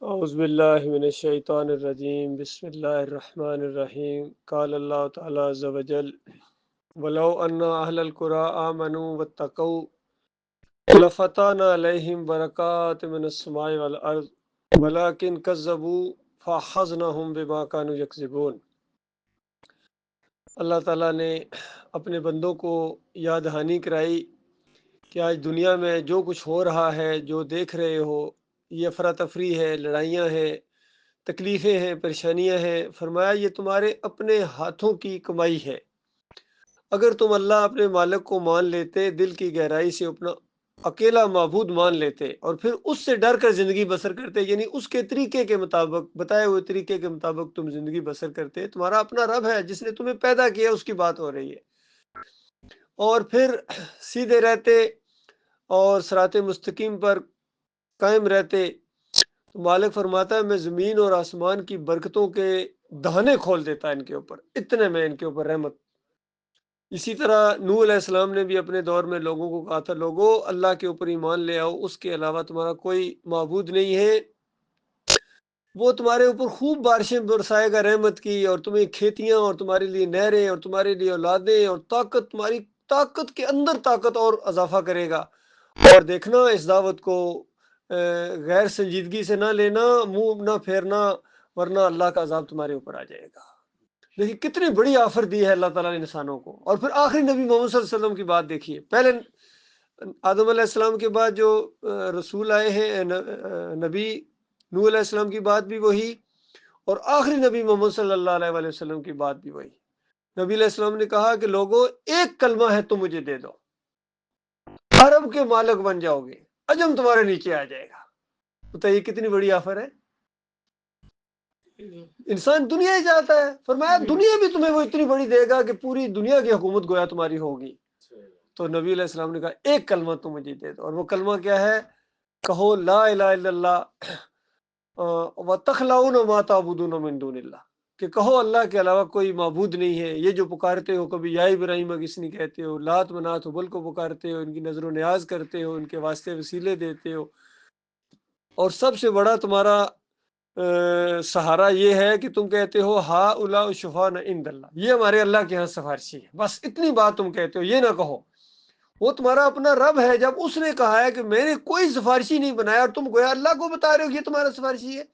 اعوذ باللہ من الشیطان الرجیم بسم اللہ الرحمن الرحیم قال اللہ تعالی عز وجل ولو ان اہل القری آمنوا واتقوا لفتحنا علیہم برکات من السماء والارض ولکن کذبوا فاخذناہم بما كانوا یکذبون۔ اللہ تعالیٰ نے اپنے بندوں کو یاد دہانی کرائی کہ آج دنیا میں جو کچھ ہو رہا ہے، جو دیکھ رہے ہو، یہ افراتفری ہے، لڑائیاں ہیں، تکلیفیں ہیں، پریشانیاں ہیں۔ فرمایا یہ تمہارے اپنے ہاتھوں کی کمائی ہے۔ اگر تم اللہ اپنے مالک کو مان لیتے، دل کی گہرائی سے اپنا اکیلا معبود مان لیتے اور پھر اس سے ڈر کر زندگی بسر کرتے، یعنی اس کے طریقے کے مطابق، بتائے ہوئے طریقے کے مطابق تم زندگی بسر کرتے، تمہارا اپنا رب ہے جس نے تمہیں پیدا کیا، اس کی بات ہو رہی ہے، اور پھر سیدھے رہتے اور صراط مستقیم پر قائم رہتے، تو مالک فرماتا ہے میں زمین اور آسمان کی برکتوں کے دہانے کھول دیتا ان کے اوپر، اتنے میں ان کے اوپر رحمت۔ اسی طرح نوح علیہ السلام نے بھی اپنے دور میں لوگوں کو کہا تھا، لوگوں اللہ کے اوپر ایمان لے آؤ، اس کے علاوہ تمہارا کوئی معبود نہیں ہے، وہ تمہارے اوپر خوب بارشیں برسائے گا رحمت کی، اور تمہیں کھیتیاں اور تمہارے لیے نہریں اور تمہارے لیے اولادیں اور طاقت، تمہاری طاقت کے اندر طاقت اور اضافہ کرے گا۔ اور دیکھنا اس دعوت کو غیر سنجیدگی سے نہ لینا، منہ نہ پھیرنا، ورنہ اللہ کا عذاب تمہارے اوپر آ جائے گا۔ دیکھیے کتنی بڑی آفر دی ہے اللہ تعالیٰ نے انسانوں کو۔ اور پھر آخری نبی محمد صلی اللہ علیہ وسلم کی بات دیکھیے، پہلے آدم علیہ السلام کے بعد جو رسول آئے ہیں، نبی نوح علیہ السلام کی بات بھی وہی، اور آخری نبی محمد صلی اللہ علیہ وآلہ وسلم کی بات بھی وہی۔ نبی علیہ السلام نے کہا کہ لوگوں ایک کلمہ ہے تم مجھے دے دو، عرب کے مالک بن جاؤ گے، عجم تمہارے نیچے آ جائے گا۔ بتائیے کتنی بڑی آفر ہے۔ انسان دنیا ہی چاہتا ہے، فرمایا دنیا بھی تمہیں وہ اتنی بڑی دے گا کہ پوری دنیا کی حکومت گویا تمہاری ہوگی۔ تو نبی علیہ السلام نے کہا ایک کلمہ تم مجھے دے دو، اور وہ کلمہ کیا ہے؟ کہو لا الہ الا اللہ وَتَخْلَعُونَ مَا تَعْبُدُونَ مِن دُونِ اللَّهِ، کہ کہو اللہ کے علاوہ کوئی معبود نہیں ہے، یہ جو پکارتے ہو، کبھی یا ابراہیم کس نہیں کہتے ہو، لات منات حبل کو پکارتے ہو، ان کی نظر و نیاز کرتے ہو، ان کے واسطے وسیلے دیتے ہو، اور سب سے بڑا تمہارا سہارا یہ ہے کہ تم کہتے ہو ہا الا شفاء عند اللہ، یہ ہمارے اللہ کے ہاں سفارشی ہے، بس اتنی بات تم کہتے ہو، یہ نہ کہو۔ وہ تمہارا اپنا رب ہے، جب اس نے کہا ہے کہ میں نے کوئی سفارشی نہیں بنایا، اور تم گویا اللہ کو بتا رہے ہو یہ تمہارا سفارشی ہے۔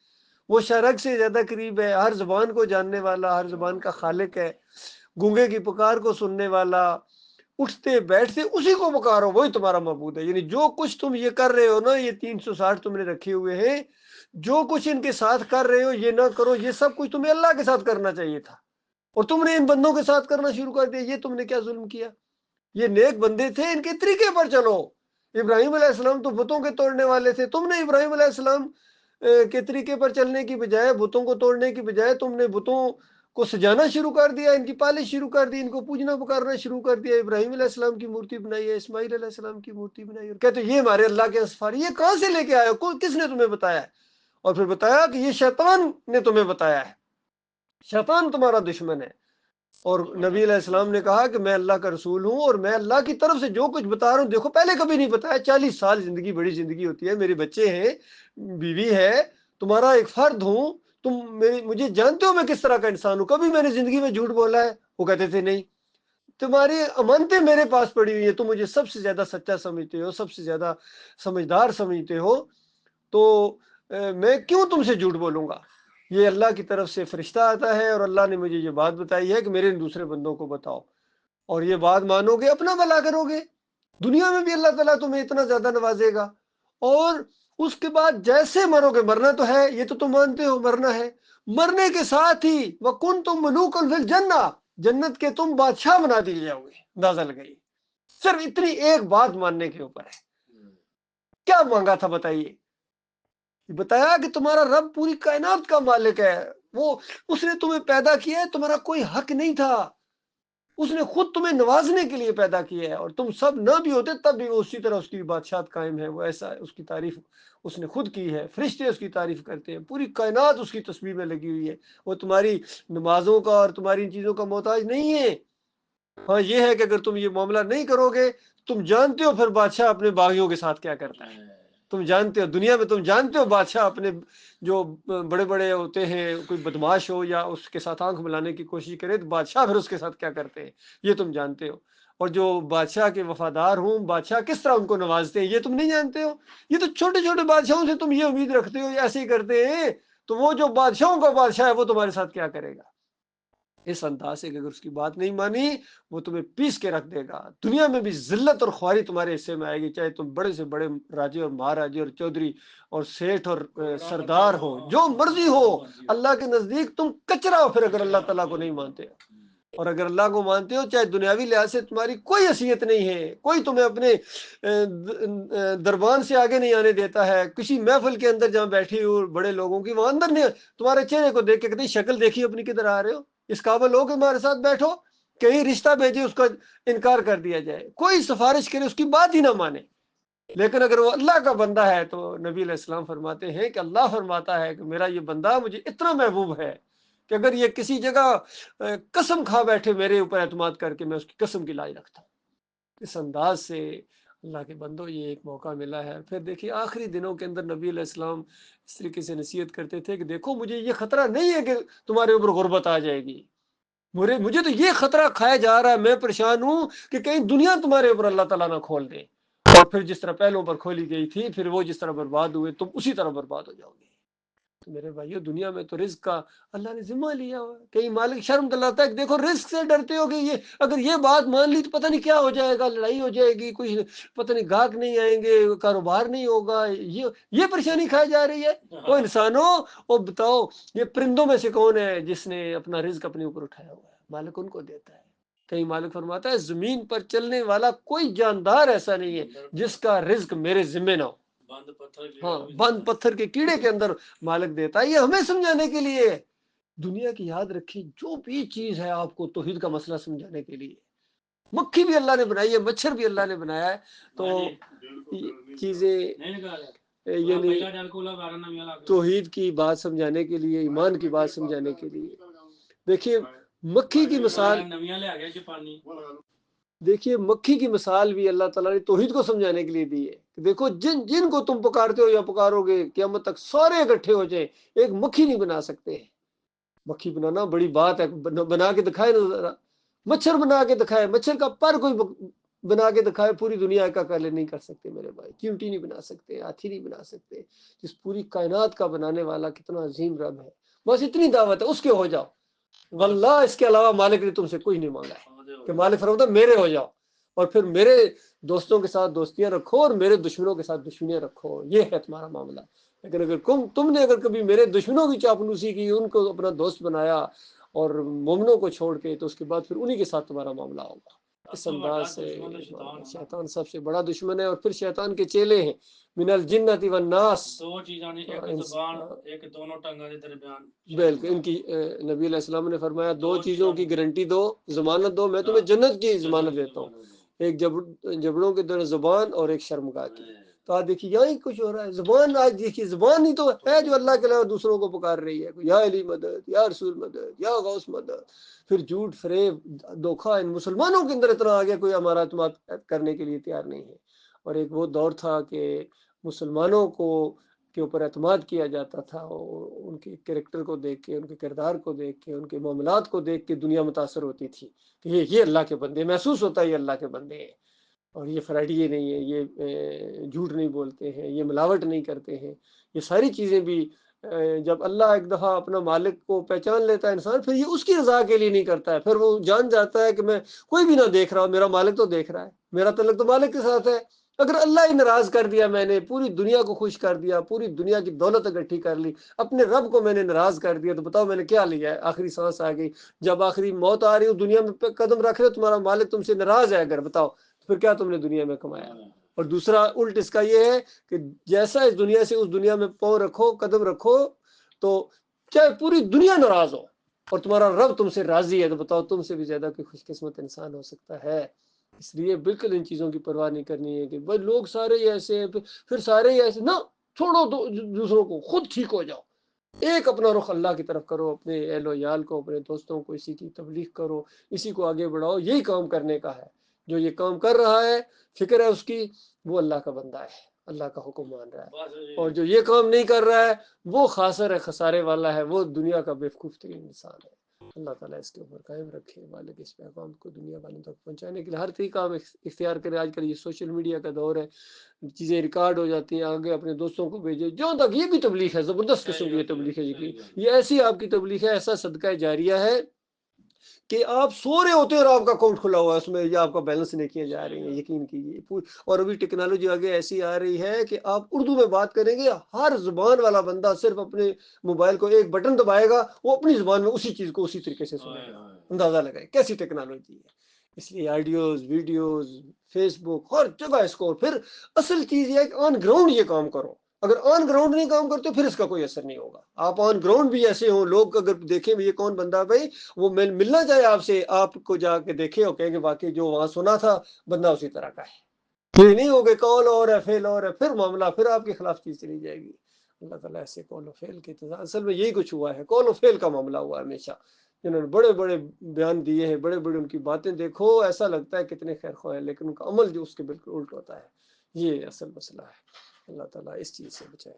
وہ شرک سے زیادہ قریب ہے، ہر زبان کو جاننے والا، ہر زبان کا خالق ہے، گونگے کی پکار کو سننے والا، اٹھتے بیٹھتے اسی کو پکارو، وہی تمہارا معبود ہے۔ یعنی جو کچھ تم یہ کر رہے ہو نا، یہ 360 تم نے رکھے ہوئے ہیں، جو کچھ ان کے ساتھ کر رہے ہو، یہ نہ کرو، یہ سب کچھ تمہیں اللہ کے ساتھ کرنا چاہیے تھا، اور تم نے ان بندوں کے ساتھ کرنا شروع کر دیا، یہ تم نے کیا ظلم کیا؟ یہ نیک بندے تھے، ان کے طریقے پر چلو۔ ابراہیم علیہ السلام تو بتوں کے توڑنے والے تھے، تم نے ابراہیم علیہ السلام کے طریقے پر چلنے کی بجائے، بتوں کو توڑنے کی بجائے، تم نے بتوں کو سجانا شروع کر دیا، ان کی پالش شروع کر دی، ان کو پوجنا پکارنا شروع کر دیا۔ ابراہیم علیہ السلام کی مورتی بنائی ہے، اسماعیل علیہ السلام کی مورتی بنائی ہے، اور کہتے یہ ہمارے اللہ کے اسفار، یہ کہاں سے لے کے آئے ہو؟ کس نے تمہیں بتایا ہے؟ اور پھر بتایا کہ یہ شیطان نے تمہیں بتایا ہے، شیطان تمہارا دشمن ہے۔ اور نبی علیہ السلام نے کہا کہ میں اللہ کا رسول ہوں، اور میں اللہ کی طرف سے جو کچھ بتا رہا ہوں، دیکھو پہلے کبھی نہیں بتایا، 40 سال زندگی بڑی زندگی ہوتی ہے، میرے بچے ہیں، بیوی ہے، تمہارا ایک فرد ہوں، تم مجھے جانتے ہو میں کس طرح کا انسان ہوں، کبھی میں نے زندگی میں جھوٹ بولا ہے؟ وہ کہتے تھے نہیں، تمہاری امانتیں میرے پاس پڑی ہوئی ہیں، تم مجھے سب سے زیادہ سچا سمجھتے ہو، سب سے زیادہ سمجھدار سمجھتے ہو، تو میں کیوں تم سے جھوٹ بولوں گا؟ یہ اللہ کی طرف سے فرشتہ آتا ہے، اور اللہ نے مجھے یہ بات بتائی ہے کہ میرے دوسرے بندوں کو بتاؤ، اور یہ بات مانو گے اپنا بھلا کرو گے، دنیا میں بھی اللہ تعالیٰ تمہیں اتنا زیادہ نوازے گا، اور اس کے بعد جیسے مرو گے، مرنا تو ہے، یہ تو تم مانتے ہو مرنا ہے، مرنے کے ساتھ ہی وَكُنْتُمْ مُلُوكًا فِي الْجَنَّةِ، جنت کے تم بادشاہ بنا دیے جاؤ گے۔ اندازہ لگائیے، صرف اتنی ایک بات ماننے کے اوپر ہے۔ کیا مانگا تھا بتائیے؟ بتایا کہ تمہارا رب پوری کائنات کا مالک ہے، وہ اس نے تمہیں پیدا کیا ہے، تمہارا کوئی حق نہیں تھا، اس نے خود تمہیں نوازنے کے لیے پیدا کیا ہے، اور تم سب نہ بھی ہوتے تب بھی وہ اسی طرح اس کی بادشاہت قائم ہے، وہ ایسا ہے، اس کی تعریف اس نے خود کی ہے، فرشتے اس کی تعریف کرتے ہیں، پوری کائنات اس کی تسبیح میں لگی ہوئی ہے، وہ تمہاری نمازوں کا اور تمہاری ان چیزوں کا محتاج نہیں ہے۔ ہاں یہ ہے کہ اگر تم یہ معاملہ نہیں کرو گے، تم جانتے ہو پھر بادشاہ اپنے باغیوں کے ساتھ کیا کرتا ہے۔ تم جانتے ہو دنیا میں، تم جانتے ہو بادشاہ اپنے جو بڑے بڑے ہوتے ہیں، کوئی بدماش ہو یا اس کے ساتھ آنکھ ملانے کی کوشش کرے تو بادشاہ پھر اس کے ساتھ کیا کرتے ہیں، یہ تم جانتے ہو۔ اور جو بادشاہ کے وفادار ہوں، بادشاہ کس طرح ان کو نوازتے ہیں، یہ تم نہیں جانتے ہو۔ یہ تو چھوٹے چھوٹے بادشاہوں سے تم یہ امید رکھتے ہو، یہ ایسے ہی کرتے ہیں، تو وہ جو بادشاہوں کا بادشاہ ہے وہ تمہارے ساتھ کیا کرے گا؟ اس انداز سے کہ اگر اس کی بات نہیں مانی وہ تمہیں پیس کے رکھ دے گا۔ دنیا میں بھی ذلت اور خواری تمہارے حصے میں آئے گی، چاہے تم بڑے سے بڑے راجے اور مہاراجے اور چودھری اور سیٹھ اور سردار ہو، جو مرضی ہو، اللہ کے نزدیک تم کچرا ہو پھر اگر اللہ تعالیٰ کو نہیں مانتے ہو۔ اور اگر اللہ کو مانتے ہو، چاہے دنیاوی لحاظ سے تمہاری کوئی حیثیت نہیں ہے، کوئی تمہیں اپنے دربان سے آگے نہیں آنے دیتا ہے، کسی محفل کے اندر جہاں بیٹھی ہو بڑے لوگوں کی، وہاں اندر نہیں، تمہارے چہرے کو دیکھ کے کہتے شکل دیکھی اپنی کدھر آ رہے ہو، اس قابل ہو کہ ہمارے ساتھ بیٹھو، کہیں رشتہ بھیجے اس کا انکار کر دیا جائے، کوئی سفارش کرے اس کی بات ہی نہ مانے۔ لیکن اگر وہ اللہ کا بندہ ہے تو نبی علیہ السلام فرماتے ہیں کہ اللہ فرماتا ہے کہ میرا یہ بندہ مجھے اتنا محبوب ہے کہ اگر یہ کسی جگہ قسم کھا بیٹھے میرے اوپر اعتماد کر کے، میں اس کی قسم کی لاج رکھتا ہوں۔ اس انداز سے اللہ کے بندوں یہ ایک موقع ملا ہے۔ پھر دیکھیے آخری دنوں کے اندر نبی علیہ السلام اس طریقے سے نصیحت کرتے تھے کہ دیکھو مجھے یہ خطرہ نہیں ہے کہ تمہارے اوپر غربت آ جائے گی، مجھے تو یہ خطرہ کھایا جا رہا ہے، میں پریشان ہوں کہ کہیں دنیا تمہارے اوپر اللہ تعالیٰ نہ کھول دے، اور پھر جس طرح پہلوں پر کھولی گئی تھی پھر وہ جس طرح برباد ہوئے تم اسی طرح برباد ہو جاؤ گے۔ تو میرے بھائیو دنیا میں تو رزق کا اللہ نے ذمہ لیا ہوا ہے۔ کئی مالک شرم دلاتا ہے کہ دیکھو رزق سے ڈرتے ہو کہ یہ اگر یہ بات مان لی تو پتہ نہیں کیا ہو جائے گا، لڑائی ہو جائے گی، کوئی پتہ نہیں گاہک نہیں آئیں گے، کاروبار نہیں ہوگا، یہ پریشانی کھائی جا رہی ہے۔ وہ انسانوں، وہ بتاؤ یہ پرندوں میں سے کون ہے جس نے اپنا رزق اپنے اوپر اٹھایا ہوا ہے؟ مالک ان کو دیتا ہے۔ کئی مالک فرماتا ہے زمین پر چلنے والا کوئی جاندار ایسا نہیں ہے جس کا رزق میرے ذمہ نہ ہو۔ ہاں، بند پتھر کے کیڑے کے اندر مالک دیتا ہے۔ یہ ہمیں سمجھانے کے لیے، دنیا کی یاد رکھی جو بھی چیز ہے آپ کو توحید کا مسئلہ سمجھانے کے لیے۔ مکھی بھی اللہ نے بنائی ہے، مچھر بھی اللہ نے بنایا ہے، تو چیزیں یعنی توحید کی بات سمجھانے کے لیے، ایمان کی بات سمجھانے کے لیے۔ دیکھیے مکھی کی مثال، دیکھیے مکھی کی مثال بھی اللہ تعالیٰ نے توحید کو سمجھانے کے لیے دی ہے کہ دیکھو جن کو تم پکارتے ہو یا پکارو گے قیامت تک سارے اکٹھے ہو جائیں، ایک مکھی نہیں بنا سکتے۔ مکھی بنانا بڑی بات ہے، بنا کے دکھائے نا ذرا، مچھر بنا کے دکھائے، مچھر کا پر کوئی بنا کے دکھائے، پوری دنیا کا کالے نہیں کر سکتے میرے بھائی، چیونٹی نہیں بنا سکتے، ہاتھی نہیں بنا سکتے۔ جس پوری کائنات کا بنانے والا کتنا عظیم رب ہے، بس اتنی دعوت ہے اس کے ہو جاؤ، واللہ اس کے علاوہ مالک نے تم سے کوئی نہیں مانگا ہے کہ مالک فرماتا میرے ہو جاؤ، اور پھر میرے دوستوں کے ساتھ دوستیاں رکھو اور میرے دشمنوں کے ساتھ دشمنیاں رکھو، یہ ہے تمہارا معاملہ۔ لیکن اگر تم نے اگر کبھی میرے دشمنوں کی چاپلوسی کی، ان کو اپنا دوست بنایا اور مومنوں کو چھوڑ کے، تو اس کے بعد پھر انہی کے ساتھ تمہارا معاملہ ہوگا۔ اس انداز سے شیطان سب سے بڑا دشمن ہے، اور پھر شیطان کے چیلے ہیں من الجنت والناس، بالکل ان کی نبی علیہ السلام نے فرمایا دو چیزوں کی گارنٹی دو، ضمانت دو، میں تمہیں جنت کی ضمانت دیتا ہوں، ایک جبڑوں کے در زبان اور ایک شرمگاہ کی۔ تو آج دیکھیے یہاں ہی کچھ ہو رہا ہے، زبان آج دیکھیے، زبان ہی تو ہے جو اللہ کے علاوہ دوسروں کو پکار رہی ہے، یا علی مدد، یا رسول مدد، یا غوث مدد، پھر جھوٹ فریب دھوکھا ان مسلمانوں کے اندر اتنا آ گیا کوئی ہمارا اعتماد کرنے کے لیے تیار نہیں ہے۔ اور ایک وہ دور تھا کہ مسلمانوں کو کے اوپر اعتماد کیا جاتا تھا، ان کے کریکٹر کو دیکھ کے، ان کے کردار کو دیکھ کے، ان کے معاملات کو دیکھ کے دنیا متاثر ہوتی تھی کہ یہ اللہ کے بندے، محسوس ہوتا ہے یہ اللہ کے بندے ہیں، اور یہ فرائیڈیے نہیں ہے، یہ جھوٹ نہیں بولتے ہیں، یہ ملاوٹ نہیں کرتے ہیں۔ یہ ساری چیزیں بھی جب اللہ ایک دفعہ اپنا مالک کو پہچان لیتا ہے انسان، پھر یہ اس کی رضا کے لیے نہیں کرتا ہے، پھر وہ جان جاتا ہے کہ میں کوئی بھی نہ دیکھ رہا ہوں، میرا مالک تو دیکھ رہا ہے، میرا تعلق تو مالک کے ساتھ ہے۔ اگر اللہ ہی ناراض کر دیا، میں نے پوری دنیا کو خوش کر دیا، پوری دنیا کی دولت اکٹھی کر لی، اپنے رب کو میں نے ناراض کر دیا، تو بتاؤ میں نے کیا لیا ہے؟ آخری سانس آ گئی، جب آخری موت آ رہی ہو، دنیا میں قدم رکھ رہے ہو، تمہارا مالک تم سے ناراض ہے اگر، بتاؤ پھر کیا تم نے دنیا میں کمایا؟ اور دوسرا الٹ اس کا یہ ہے کہ جیسا اس دنیا سے اس دنیا میں پاؤں رکھو، قدم رکھو، تو چاہے پوری دنیا ناراض ہو اور تمہارا رب تم سے راضی ہے، تو بتاؤ تم سے بھی زیادہ کوئی خوش قسمت انسان ہو سکتا ہے؟ اس لیے بالکل ان چیزوں کی پرواہ نہیں کرنی ہے کہ بھائی لوگ سارے ہی ایسے ہیں، پھر سارے ہی ایسے نہ، چھوڑو دوسروں کو، خود ٹھیک ہو جاؤ، ایک اپنا رخ اللہ کی طرف کرو، اپنے اہل و عیال کو، اپنے دوستوں کو اسی کی تبلیغ کرو، اسی کو آگے بڑھاؤ، یہی کام کرنے کا ہے۔ جو یہ کام کر رہا ہے، فکر ہے اس کی، وہ اللہ کا بندہ ہے۔ اللہ کا حکم مان رہا ہے، اور جو یہ کام نہیں کر رہا ہے وہ خاسر ہے، خسارے والا ہے، وہ دنیا کا بیوقوف ترین انسان ہے۔ اللہ تعالیٰ اس کے اوپر قائم رکھے، مالک اس پیغام کو دنیا والوں تک پہنچانے کے لیے ہر طریقہ ہم اختیار کریں۔ آج کل یہ سوشل میڈیا کا دور ہے، چیزیں ریکارڈ ہو جاتی ہیں، آگے اپنے دوستوں کو بھیجے، جو تک یہ بھی تبلیغ ہے، زبردست قسم کی یہ تبلیغ ہے، یہ ایسی آپ کی تبلیغ ہے، ایسا صدقہ جاریہ ہے کہ آپ سو رہے ہوتے ہیں اور آپ کا اکاؤنٹ کھلا ہوا ہے، اس میں یا آپ کا بیلنس نہیں کیے جا رہے ہیں، یقین کیجیے۔ اور ابھی ٹیکنالوجی آگے ایسی آ رہی ہے کہ آپ اردو میں بات کریں گے، ہر زبان والا بندہ صرف اپنے موبائل کو ایک بٹن دبائے گا، وہ اپنی زبان میں اسی چیز کو اسی طریقے سے سنے گا۔ اندازہ لگائے کیسی ٹیکنالوجی ہے۔ اس لیے آڈیوز، ویڈیوز، فیس بک، ہر جگہ اس کو، پھر اصل چیز یہ ہے کہ آن گراؤنڈ یہ کام کرو۔ اگر آن گراؤنڈ نہیں کام کرتے پھر اس کا کوئی اثر نہیں ہوگا۔ آپ آن گراؤنڈ بھی ایسے ہوں، لوگ اگر دیکھیں بھی یہ کون بندہ بھائی، وہ ملنا چاہے آپ سے، آپ کو جا کے دیکھے اور کہیں گے واقعی جو وہاں سنا تھا بندہ اسی طرح کا ہے۔ یہ نہیں ہوگا قول اور ہے فعل اور ہے، پھر معاملہ پھر آپ کے خلاف چیز چلی جائے گی۔ اللہ تعالیٰ ایسے قول و فعل کے اصل میں یہی کچھ ہوا ہے، قول و فعل کا معاملہ ہوا ہے ہمیشہ۔ جنہوں نے بڑے بڑے بیان دیے ہیں، بڑے بڑے ان کی باتیں دیکھو، ایسا لگتا ہے کتنے خیر خواہ ہیں، لیکن ان کا عمل جو اس کے بالکل الٹ ہوتا ہے، یہ اصل مسئلہ ہے۔ اللہ تعالیٰ اس چیز سے بچائے۔